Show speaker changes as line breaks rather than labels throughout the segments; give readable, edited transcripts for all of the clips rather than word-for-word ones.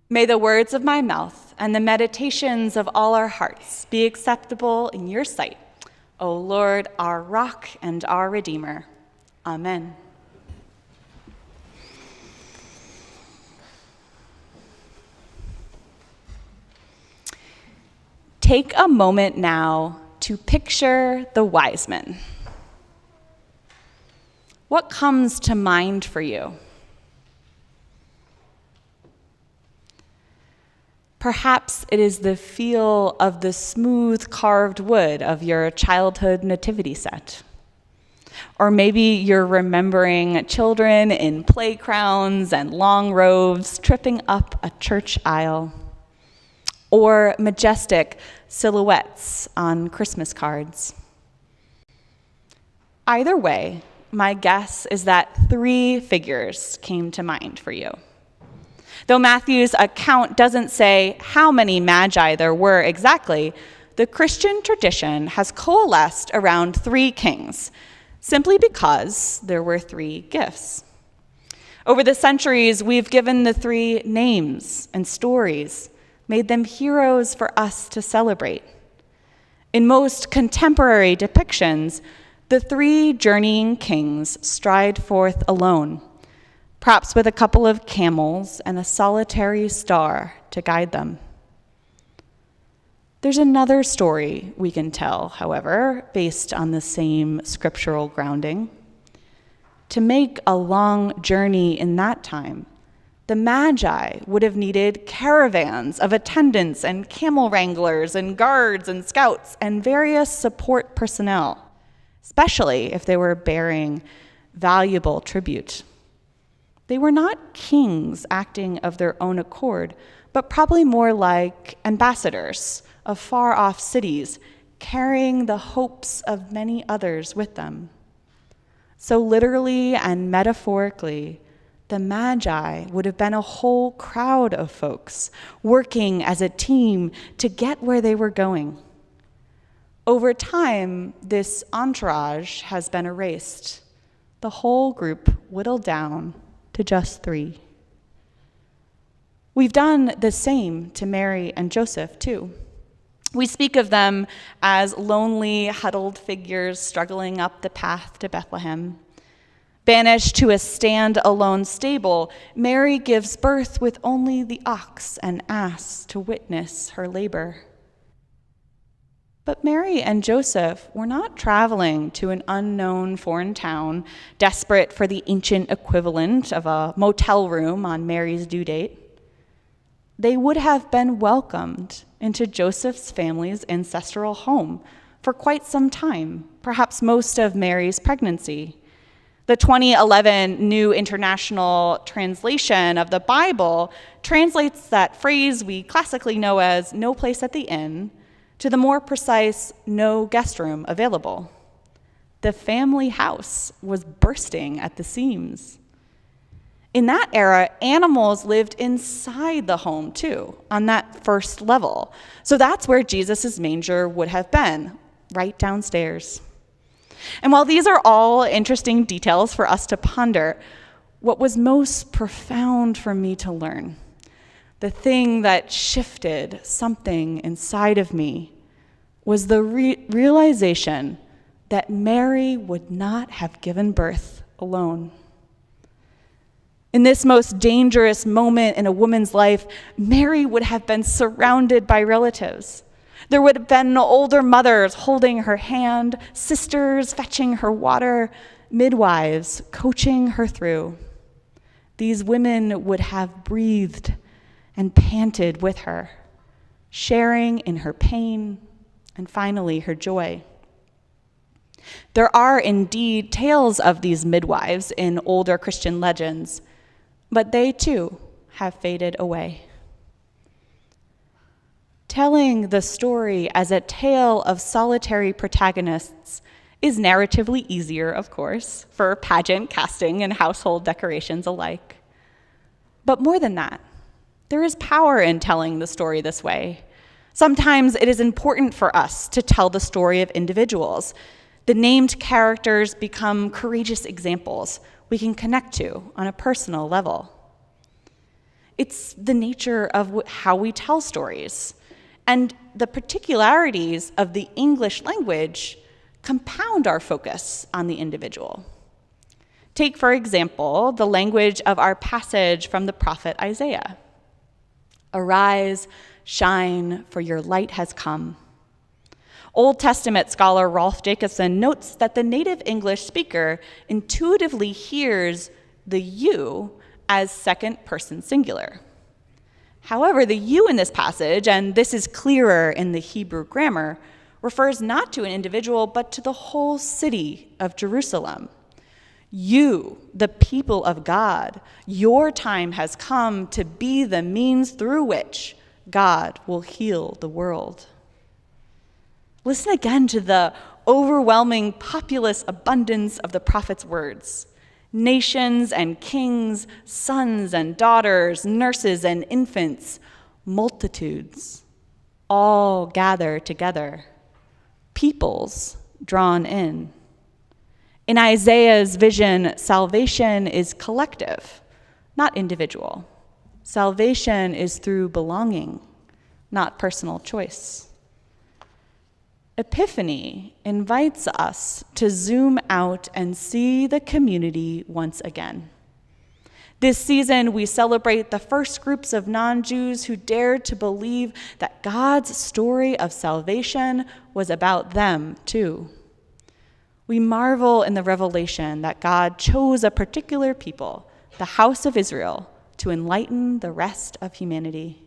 May the words of my mouth and the meditations of all our hearts be acceptable in your sight, O Lord, our rock and our Redeemer. Amen. Take a moment now to picture the wise men. What comes to mind for you? Perhaps it is the feel of the smooth carved wood of your childhood nativity set. Or maybe you're remembering children in play crowns and long robes tripping up a church aisle. Or majestic silhouettes on Christmas cards. Either way, my guess is that 3 figures came to mind for you. Though Matthew's account doesn't say how many magi there were exactly, the Christian tradition has coalesced around 3 kings, simply because there were 3 gifts. Over the centuries, we've given the 3 names and stories, made them heroes for us to celebrate. In most contemporary depictions, the 3 journeying kings stride forth alone, perhaps with a couple of camels and a solitary star to guide them. There's another story we can tell, however, based on the same scriptural grounding. To make a long journey in that time, the Magi would have needed caravans of attendants and camel wranglers and guards and scouts and various support personnel, especially if they were bearing valuable tribute. They were not kings acting of their own accord, but probably more like ambassadors of far-off cities, carrying the hopes of many others with them. So literally and metaphorically, the Magi would have been a whole crowd of folks working as a team to get where they were going. Over time, this entourage has been erased, the whole group whittled down to just 3. We've done the same to Mary and Joseph, too. We speak of them as lonely, huddled figures struggling up the path to Bethlehem. Banished to a stand-alone stable, Mary gives birth with only the ox and ass to witness her labor. But Mary and Joseph were not traveling to an unknown foreign town, desperate for the ancient equivalent of a motel room on Mary's due date. They would have been welcomed into Joseph's family's ancestral home for quite some time, perhaps most of Mary's pregnancy. The 2011 New International Translation of the Bible translates that phrase we classically know as "no place at the inn" to the more precise "no guest room available." The family house was bursting at the seams. In that era, animals lived inside the home too, on that first level. So that's where Jesus' manger would have been, right downstairs. And while these are all interesting details for us to ponder, what was most profound for me to learn, the thing that shifted something inside of me, was the realization that Mary would not have given birth alone. In this most dangerous moment in a woman's life, Mary would have been surrounded by relatives. There would have been older mothers holding her hand, sisters fetching her water, midwives coaching her through. These women would have breathed and panted with her, sharing in her pain and finally her joy. There are indeed tales of these midwives in older Christian legends, but they too have faded away. Telling the story as a tale of solitary protagonists is narratively easier, of course, for pageant casting and household decorations alike. But more than that, there is power in telling the story this way. Sometimes it is important for us to tell the story of individuals. The named characters become courageous examples we can connect to on a personal level. It's the nature of how we tell stories. And the particularities of the English language compound our focus on the individual. Take, for example, the language of our passage from the prophet Isaiah. Arise, shine, for your light has come. Old Testament scholar Rolf Jacobson notes that the native English speaker intuitively hears the you as second-person singular. However, the you in this passage, and this is clearer in the Hebrew grammar, refers not to an individual, but to the whole city of Jerusalem. You, the people of God, your time has come to be the means through which God will heal the world. Listen again to the overwhelming populous abundance of the prophet's words. Nations and kings, sons and daughters, nurses and infants, multitudes, all gather together, peoples drawn in. In Isaiah's vision, salvation is collective, not individual. Salvation is through belonging, not personal choice. Epiphany invites us to zoom out and see the community once again. This season, we celebrate the first groups of non-Jews who dared to believe that God's story of salvation was about them, too. We marvel in the revelation that God chose a particular people, the house of Israel, to enlighten the rest of humanity.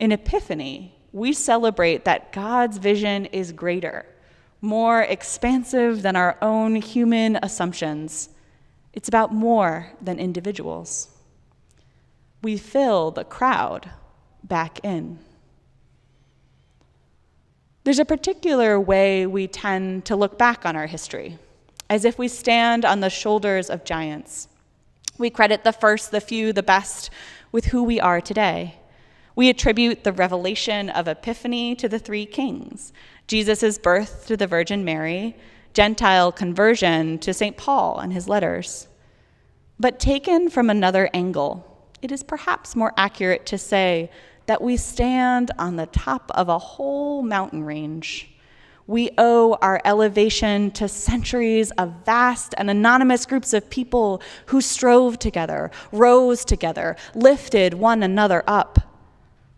In Epiphany, we celebrate that God's vision is greater, more expansive than our own human assumptions. It's about more than individuals. We fill the crowd back in. There's a particular way we tend to look back on our history, as if we stand on the shoulders of giants. We credit the first, the few, the best with who we are today. We attribute the revelation of Epiphany to the three kings, Jesus' birth to the Virgin Mary, Gentile conversion to St. Paul and his letters. But taken from another angle, it is perhaps more accurate to say that we stand on the top of a whole mountain range. We owe our elevation to centuries of vast and anonymous groups of people who strove together, rose together, lifted one another up.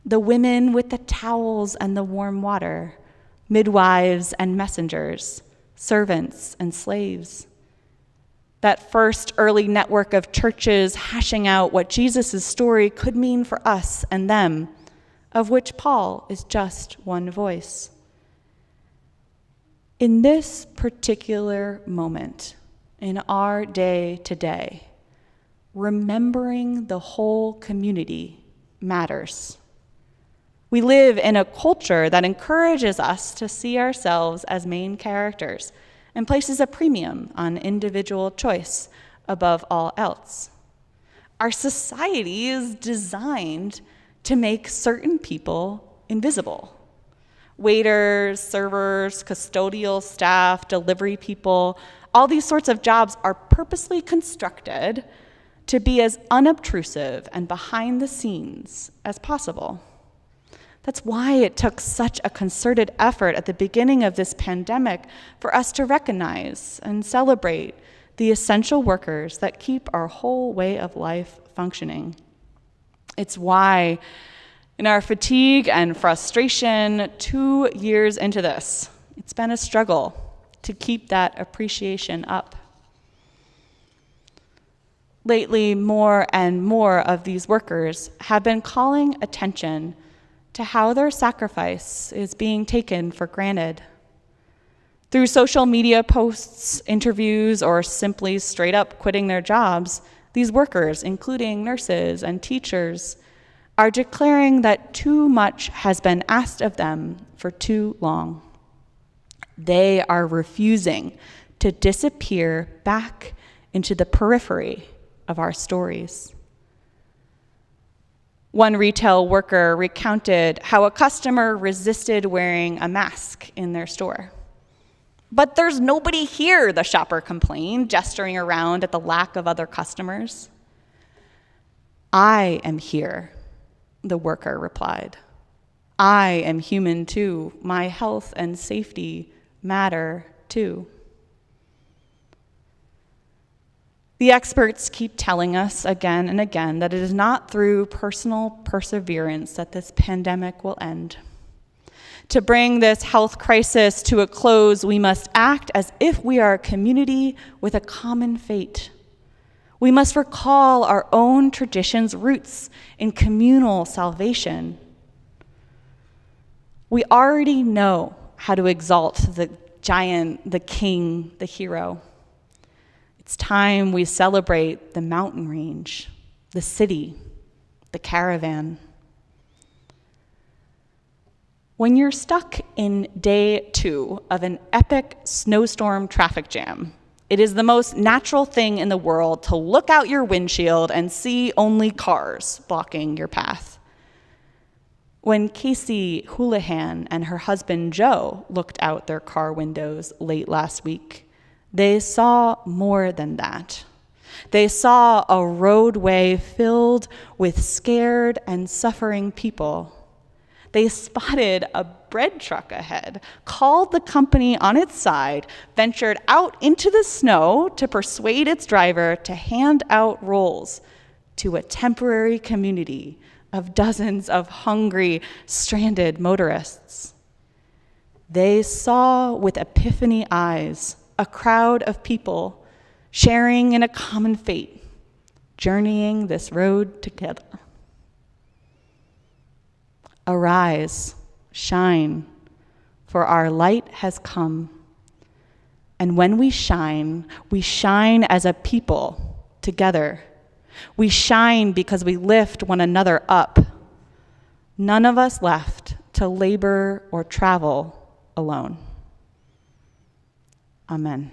The women with the towels and the warm water, midwives and messengers, servants and slaves. That first early network of churches hashing out what Jesus' story could mean for us and them, of which Paul is just one voice. In this particular moment, in our day today, remembering the whole community matters. We live in a culture that encourages us to see ourselves as main characters and places a premium on individual choice above all else. Our society is designed to make certain people invisible. Waiters, servers, custodial staff, delivery people, all these sorts of jobs are purposely constructed to be as unobtrusive and behind the scenes as possible. That's why it took such a concerted effort at the beginning of this pandemic for us to recognize and celebrate the essential workers that keep our whole way of life functioning. It's why, in our fatigue and frustration 2 years into this, it's been a struggle to keep that appreciation up. Lately, more and more of these workers have been calling attention to how their sacrifice is being taken for granted. Through social media posts, interviews, or simply straight up quitting their jobs, these workers, including nurses and teachers, are declaring that too much has been asked of them for too long. They are refusing to disappear back into the periphery of our stories. One retail worker recounted how a customer resisted wearing a mask in their store. "But there's nobody here," the shopper complained, gesturing around at the lack of other customers. I am here, the worker replied. I am human too. My health and safety matter too. The experts keep telling us again and again that it is not through personal perseverance that this pandemic will end. To bring this health crisis to a close, we must act as if we are a community with a common fate. We must recall our own tradition's roots in communal salvation. We already know how to exalt the giant, the king, the hero. It's time we celebrate the mountain range, the city, the caravan. When you're stuck in day 2 of an epic snowstorm traffic jam, it is the most natural thing in the world to look out your windshield and see only cars blocking your path. When Casey Houlihan and her husband Joe looked out their car windows late last week, they saw more than that. They saw a roadway filled with scared and suffering people. They spotted a bread truck ahead, called the company on its side, ventured out into the snow to persuade its driver to hand out rolls to a temporary community of dozens of hungry, stranded motorists. They saw with Epiphany eyes a crowd of people sharing in a common fate, journeying this road together. Arise, shine, for our light has come. And when we shine as a people together. We shine because we lift one another up. None of us left to labor or travel alone. Amen.